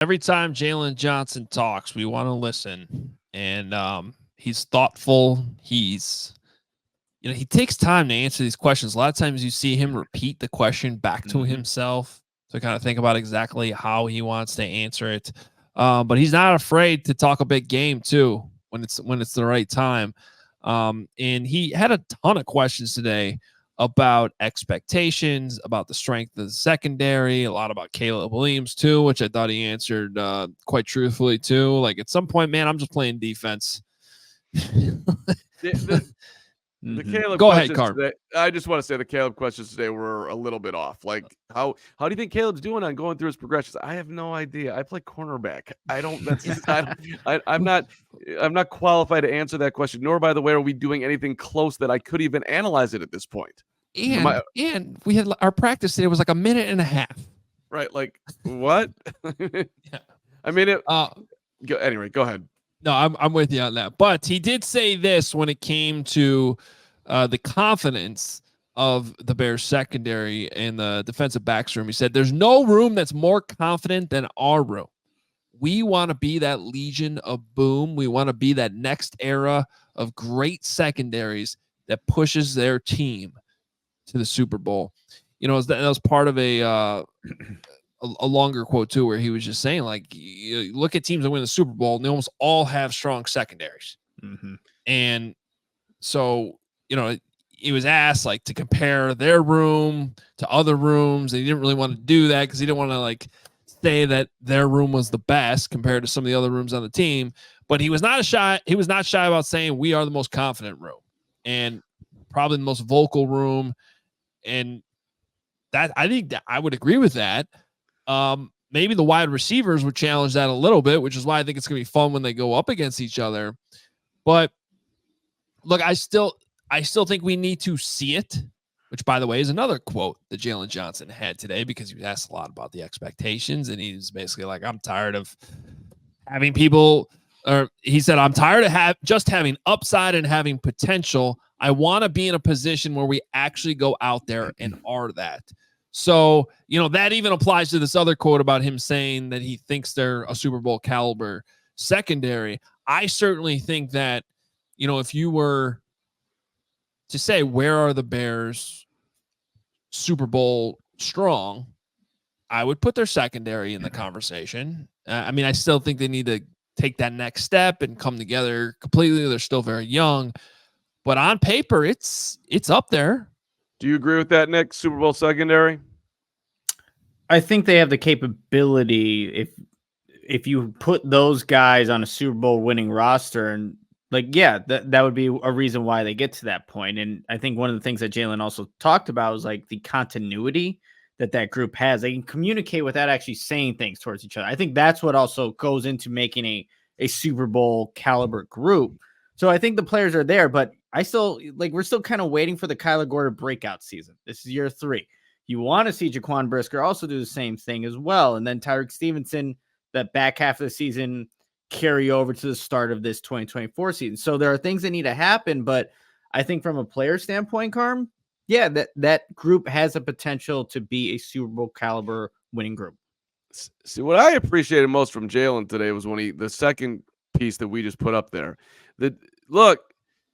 Every time Jaylon Johnson talks, we want to listen. And he's thoughtful. He takes time to answer these questions. A lot of times you see him repeat the question back to himself to kind of think about exactly how he wants to answer it. But he's not afraid to talk a big game too when it's the right time. And he had a ton of questions today about expectations, about the strength of the secondary, a lot about Caleb Williams too, which I thought he answered quite truthfully too. Like at some point, man, I'm just playing defense. The Caleb Go ahead, questions Carm. today, I just want to say the Caleb questions today were a little bit off. Like, how do you think Caleb's doing on going through his progressions? I have no idea. I play cornerback. I don't. I'm not qualified to answer that question. Nor, by the way, are we doing anything close that I could even analyze it at this point. And we had our practice today was like a minute and a half. Right? Like what? Yeah. I mean it. Anyway, go ahead. No, I'm with you on that. But he did say this when it came to the confidence of the Bears secondary and the defensive backs room. He said, there's no room that's more confident than our room. We want to be that Legion of Boom. We want to be that next era of great secondaries that pushes their team to the Super Bowl. That was part of a longer quote too, where he was just saying, like, you look at teams that win the Super Bowl and they almost all have strong secondaries. And so, he was asked like to compare their room to other rooms. He didn't really want to do that because he didn't want to like say that their room was the best compared to some of the other rooms on the team. But he was not shy about saying we are the most confident room and probably the most vocal room. And that I think that I would agree with that. Maybe the wide receivers would challenge that a little bit, which is why I think it's going to be fun when they go up against each other. But look, I still think we need to see it, which, by the way, is another quote that Jaylon Johnson had today because he was asked a lot about the expectations. And he was basically like, I'm tired of having people, or he said, I'm tired of just having upside and having potential. I want to be in a position where we actually go out there and are that. So, that even applies to this other quote about him saying that he thinks they're a Super Bowl caliber secondary. I certainly think that, if you were to say, where are the Bears Super Bowl strong, I would put their secondary in the conversation. I still think they need to take that next step and come together completely. They're still very young, but on paper, it's up there. Do you agree with that, Nick? Super Bowl secondary? I think they have the capability if you put those guys on a Super Bowl winning roster, and that would be a reason why they get to that point. And I think one of the things that Jaylon also talked about was like the continuity that group has. They can communicate without actually saying things towards each other. I think that's what also goes into making a Super Bowl caliber group. So I think the players are there, but we're still kind of waiting for the Kyler Gordon breakout season. This is year 3. You want to see Jaquan Brisker also do the same thing as well. And then Tyreek Stevenson, that back half of the season, carry over to the start of this 2024 season. So there are things that need to happen, but I think from a player standpoint, Carm, yeah, that group has a potential to be a Super Bowl caliber winning group. See, what I appreciated most from Jaylon today was when the second piece that we just put up there, that look,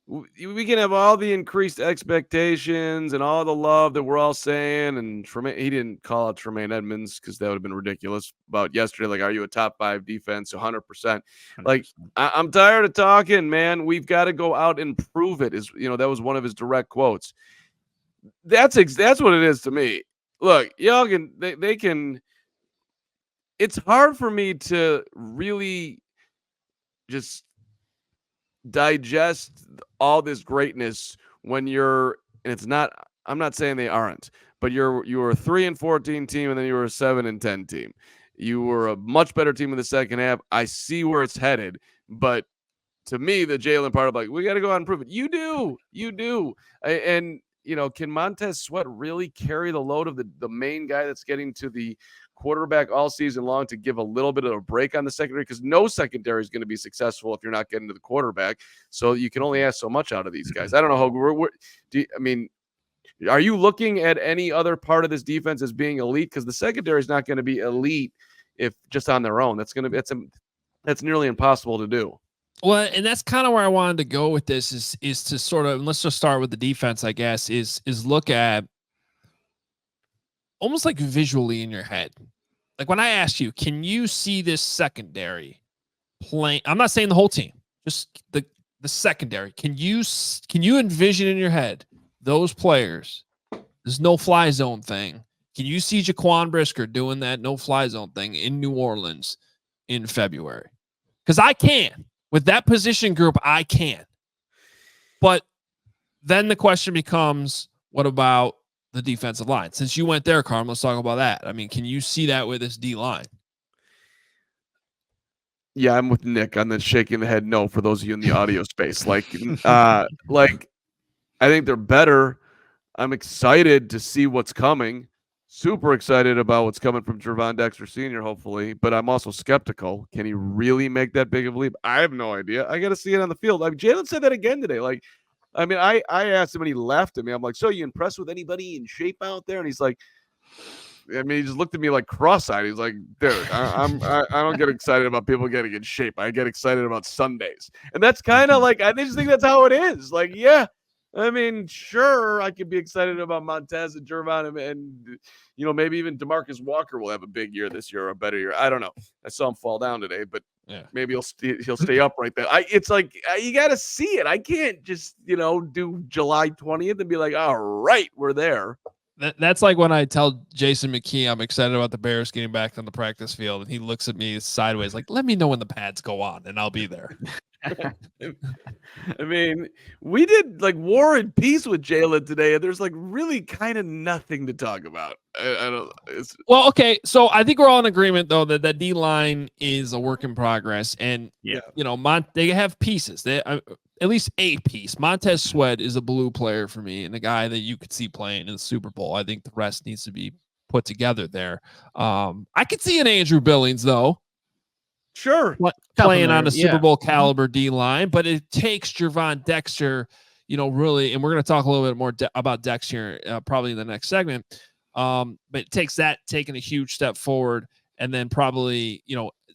we can have all the increased expectations and all the love that we're all saying. And he didn't call out Tremaine Edmonds because that would have been ridiculous about yesterday. Like, are you a top 5 defense? 100%. Like, I'm tired of talking, man. We've got to go out and prove it. That was one of his direct quotes. That's what it is to me. Look, y'all they can. It's hard for me to really just digest all this greatness when you're, and it's not, I'm not saying they aren't, but you were a 3-14 team and then you were a 7-10 team. You were a much better team in the second half. I see where it's headed, but to me, the Jaylon part of like, we got to go out and prove it. You do. And can Montez Sweat really carry the load of the main guy that's getting to the quarterback all season long to give a little bit of a break on the secondary? Because no secondary is going to be successful if you're not getting to the quarterback. So you can only ask so much out of these guys. I don't know, Hoge. Are you looking at any other part of this defense as being elite? Because the secondary is not going to be elite if just on their own. That's nearly impossible to do. Well, and that's kind of where I wanted to go with this is to sort of, and let's just start with the defense, I guess, is look at almost like visually in your head. Like when I asked you, can you see this secondary playing? I'm not saying the whole team, just the secondary. Can you envision in your head those players? There's no fly zone thing. Can you see Jaquan Brisker doing that no fly zone thing in New Orleans in February? Because I can. With that position group, I can. But then the question becomes, what about the defensive line? Since you went there, Carm, let's talk about that. I mean, can you see that with this D line? Yeah, I'm with Nick on the shaking the head no for those of you in the audio space. Like I think they're better. I'm excited to see what's coming. Super excited about what's coming from Gervon Dexter Sr., hopefully, but I'm also skeptical. Can he really make that big of a leap? I have no idea. I got to see it on the field. I mean, Jaylon said that again today. Like, I mean, I asked him when he left me. I'm like, so you impressed with anybody in shape out there? And he's like, I mean, he just looked at me like cross-eyed. He's like, dude, I don't get excited about people getting in shape. I get excited about Sundays. And that's kind of like, I just think that's how it is. Like, yeah. I mean, sure, I could be excited about Montez and Gervon and maybe even DeMarcus Walker will have a big year this year or a better year. I don't know. I saw him fall down today, but maybe he'll stay up right there. It's like you got to see it. I can't just do July 20th and be like, all right, we're there. That's like when I tell Jason McKee I'm excited about the Bears getting back on the practice field, and he looks at me sideways like, let me know when the pads go on, and I'll be there. I mean, we did like War and Peace with Jaylon today, and there's like really kind of nothing to talk about. I don't. Well, okay, so I think we're all in agreement though that D line is a work in progress, and they have pieces. They at least a piece. Montez Sweat is a blue player for me, and a guy that you could see playing in the Super Bowl. I think the rest needs to be put together there. I could see an Andrew Billings though. Sure. Playing on a Super Bowl caliber D line, but it takes Gervon Dexter, really, and we're going to talk a little bit more about Dex here probably in the next segment. But it takes that taking a huge step forward, and then probably,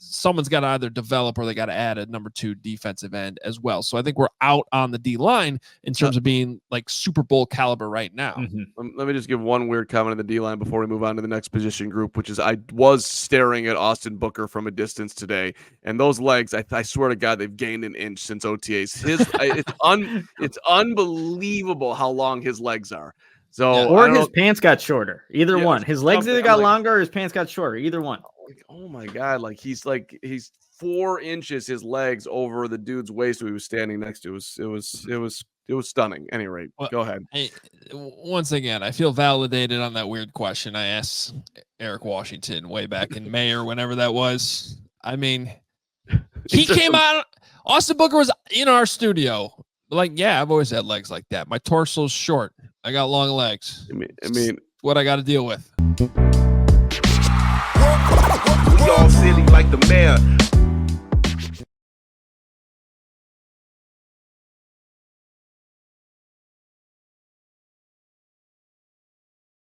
someone's got to either develop or they got to add a number 2 defensive end as well. So I think we're out on the D line in terms of being like Super Bowl caliber right now. Mm-hmm. Let me just give one weird comment on the D line before we move on to the next position group, which is I was staring at Austin Booker from a distance today, and those legs, I swear to God, they've gained an inch since OTAs. It's unbelievable how long his legs are. So or his pants got shorter. Either one. His legs either got longer or his pants got shorter. Either one. Oh my God! He's 4 inches his legs over the dude's waist who he was standing next to. It was stunning. At any rate, go ahead. Once again, I feel validated on that weird question I asked Eric Washington way back in May or whenever that was. I mean, he came out. Austin Booker was in our studio. Like, yeah, I've always had legs like that. My torso's short. I got long legs. I mean, what I got to deal with. We all silly like the mayor.